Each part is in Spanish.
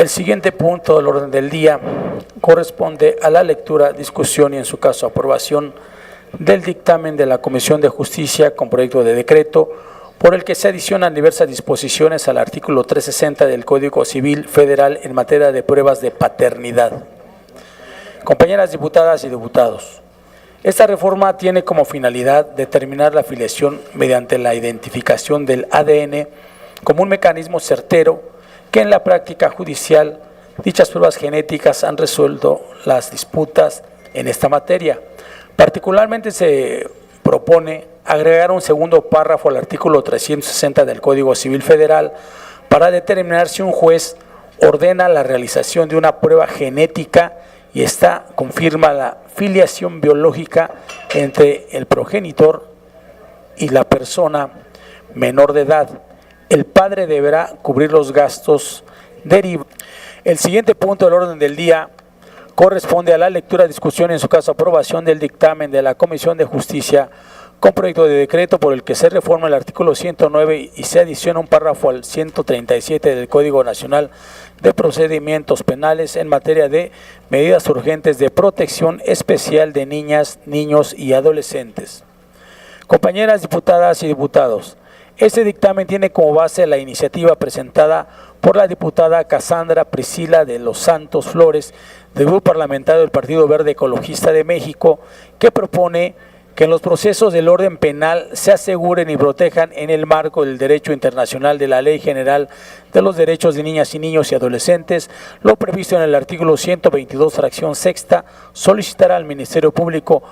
El siguiente punto del orden del día corresponde a la lectura, discusión y en su caso aprobación del dictamen de la Comisión de Justicia con proyecto de decreto por el que se adicionan diversas disposiciones al artículo 360 del Código Civil Federal en materia de pruebas de paternidad. Compañeras diputadas y diputados, esta reforma tiene como finalidad determinar la filiación mediante la identificación del ADN como un mecanismo certero que en la práctica judicial dichas pruebas genéticas han resuelto las disputas en esta materia. Particularmente se propone agregar un segundo párrafo al artículo 360 del Código Civil Federal para determinar si un juez ordena la realización de una prueba genética y esta confirma la filiación biológica entre el progenitor y la persona menor de edad. El padre deberá cubrir los gastos derivados. El siguiente punto del orden del día corresponde a la lectura, discusión y en su caso aprobación del dictamen de la Comisión de Justicia con proyecto de decreto por el que se reforma el artículo 109 y se adiciona un párrafo al 137 del Código Nacional de Procedimientos Penales en materia de medidas urgentes de protección especial de niñas, niños y adolescentes. Compañeras diputadas y diputados, este dictamen tiene como base la iniciativa presentada por la diputada Cassandra Priscila de los Santos Flores, del Grupo Parlamentario del Partido Verde Ecologista de México, que propone que en los procesos del orden penal se aseguren y protejan en el marco del derecho internacional de la Ley General de los Derechos de Niñas y Niños y Adolescentes, lo previsto en el artículo 122, fracción sexta, solicitará al Ministerio Público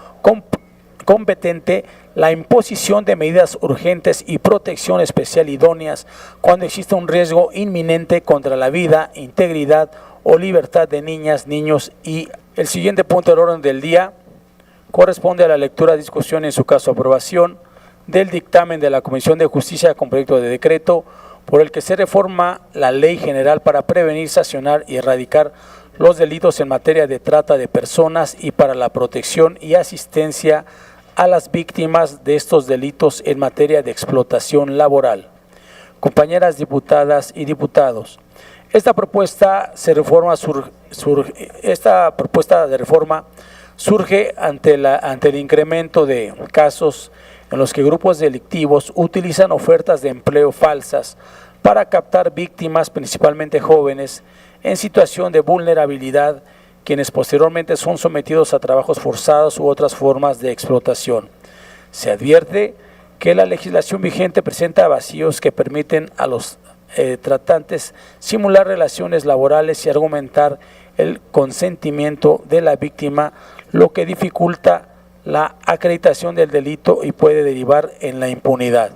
competente la imposición de medidas urgentes y protección especial idóneas cuando exista un riesgo inminente contra la vida, integridad o libertad de niñas, niños. Y el siguiente punto del orden del día corresponde a la lectura, discusión y en su caso aprobación del dictamen de la Comisión de Justicia con proyecto de decreto por el que se reforma la Ley General para prevenir, sancionar y erradicar los delitos en materia de trata de personas y para la protección y asistencia a las víctimas de estos delitos en materia de explotación laboral. Compañeras diputadas y diputados, esta propuesta de reforma surge ante el incremento de casos en los que grupos delictivos utilizan ofertas de empleo falsas para captar víctimas, principalmente jóvenes, en situación de vulnerabilidad, quienes posteriormente son sometidos a trabajos forzados u otras formas de explotación. Se advierte que la legislación vigente presenta vacíos que permiten a los tratantes simular relaciones laborales y argumentar el consentimiento de la víctima, lo que dificulta la acreditación del delito y puede derivar en la impunidad.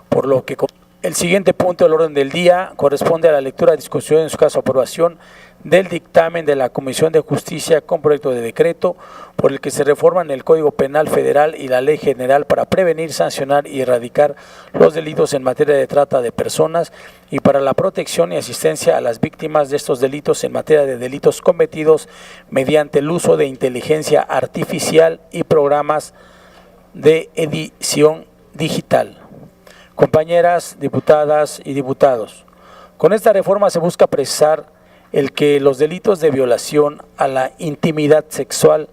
Por lo que el siguiente punto del orden del día corresponde a la lectura, discusión y en su caso aprobación del dictamen de la Comisión de Justicia con proyecto de decreto por el que se reforman el Código Penal Federal y la Ley General para prevenir, sancionar y erradicar los delitos en materia de trata de personas y para la protección y asistencia a las víctimas de estos delitos en materia de delitos cometidos mediante el uso de inteligencia artificial y programas de edición digital. Compañeras diputadas y diputados, con esta reforma se busca precisar el que los delitos de violación a la intimidad sexual,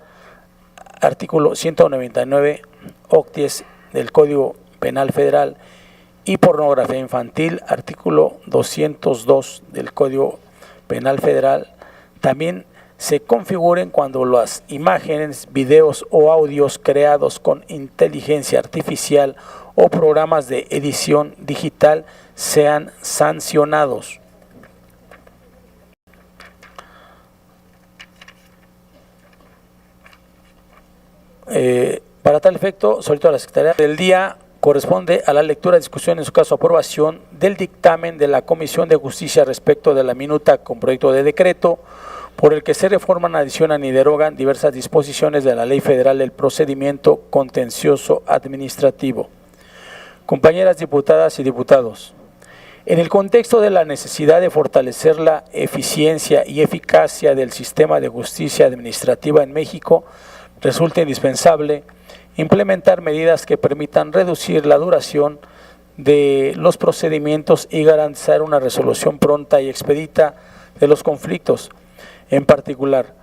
artículo 199 octies del Código Penal Federal, y pornografía infantil, artículo 202 del Código Penal Federal, también se configuren cuando las imágenes, videos o audios creados con inteligencia artificial o programas de edición digital sean sancionados. Para tal efecto, solicito a la Secretaría del día corresponde a la lectura, discusión, en su caso aprobación del dictamen de la Comisión de Justicia respecto de la minuta con proyecto de decreto por el que se reforman, adicionan y derogan diversas disposiciones de la Ley Federal del Procedimiento Contencioso Administrativo. Compañeras diputadas y diputados, en el contexto de la necesidad de fortalecer la eficiencia y eficacia del sistema de justicia administrativa en México, resulta indispensable implementar medidas que permitan reducir la duración de los procedimientos y garantizar una resolución pronta y expedita, de los conflictos. En particular,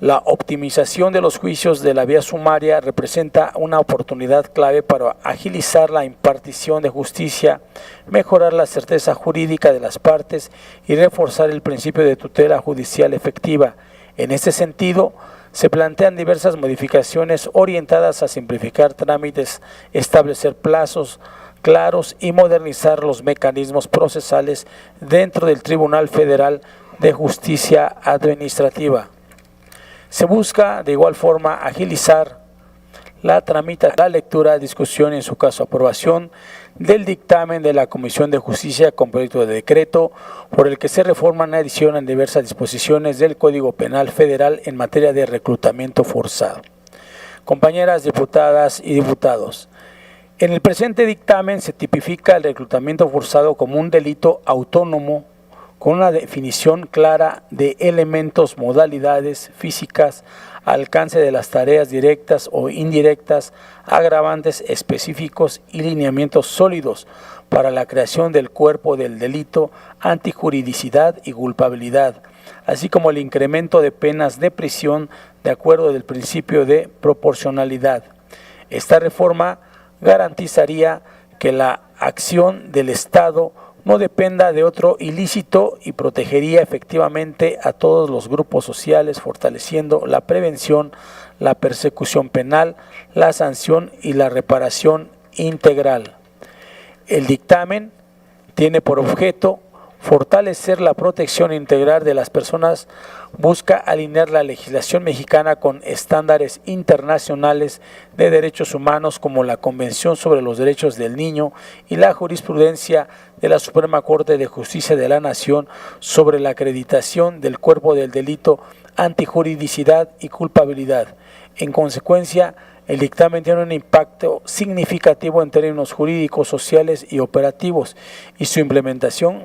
la optimización de los juicios de la vía sumaria representa una oportunidad clave para agilizar la impartición de justicia, mejorar la certeza jurídica de las partes y reforzar el principio de tutela judicial efectiva. En este sentido, se plantean diversas modificaciones orientadas a simplificar trámites, establecer plazos claros y modernizar los mecanismos procesales dentro del Tribunal Federal de Justicia Administrativa. Se busca de igual forma agilizar la tramitación, la lectura, discusión y en su caso aprobación del dictamen de la Comisión de Justicia con proyecto de decreto por el que se reforman y adicionan diversas disposiciones del Código Penal Federal en materia de reclutamiento forzado. Compañeras diputadas y diputados, en el presente dictamen se tipifica el reclutamiento forzado como un delito autónomo con una definición clara de elementos, modalidades físicas, alcance de las tareas directas o indirectas, agravantes específicos y lineamientos sólidos para la creación del cuerpo del delito, antijuridicidad y culpabilidad, así como el incremento de penas de prisión de acuerdo del principio de proporcionalidad. Esta reforma garantizaría que la acción del Estado no dependa de otro ilícito y protegería efectivamente a todos los grupos sociales, fortaleciendo la prevención, la persecución penal, la sanción y la reparación integral. El dictamen tiene por objeto fortalecer la protección integral de las personas, busca alinear la legislación mexicana con estándares internacionales de derechos humanos como la Convención sobre los Derechos del Niño y la jurisprudencia de la Suprema Corte de Justicia de la Nación sobre la acreditación del cuerpo del delito, antijuridicidad y culpabilidad. En consecuencia, el dictamen tiene un impacto significativo en términos jurídicos, sociales y operativos, y su implementación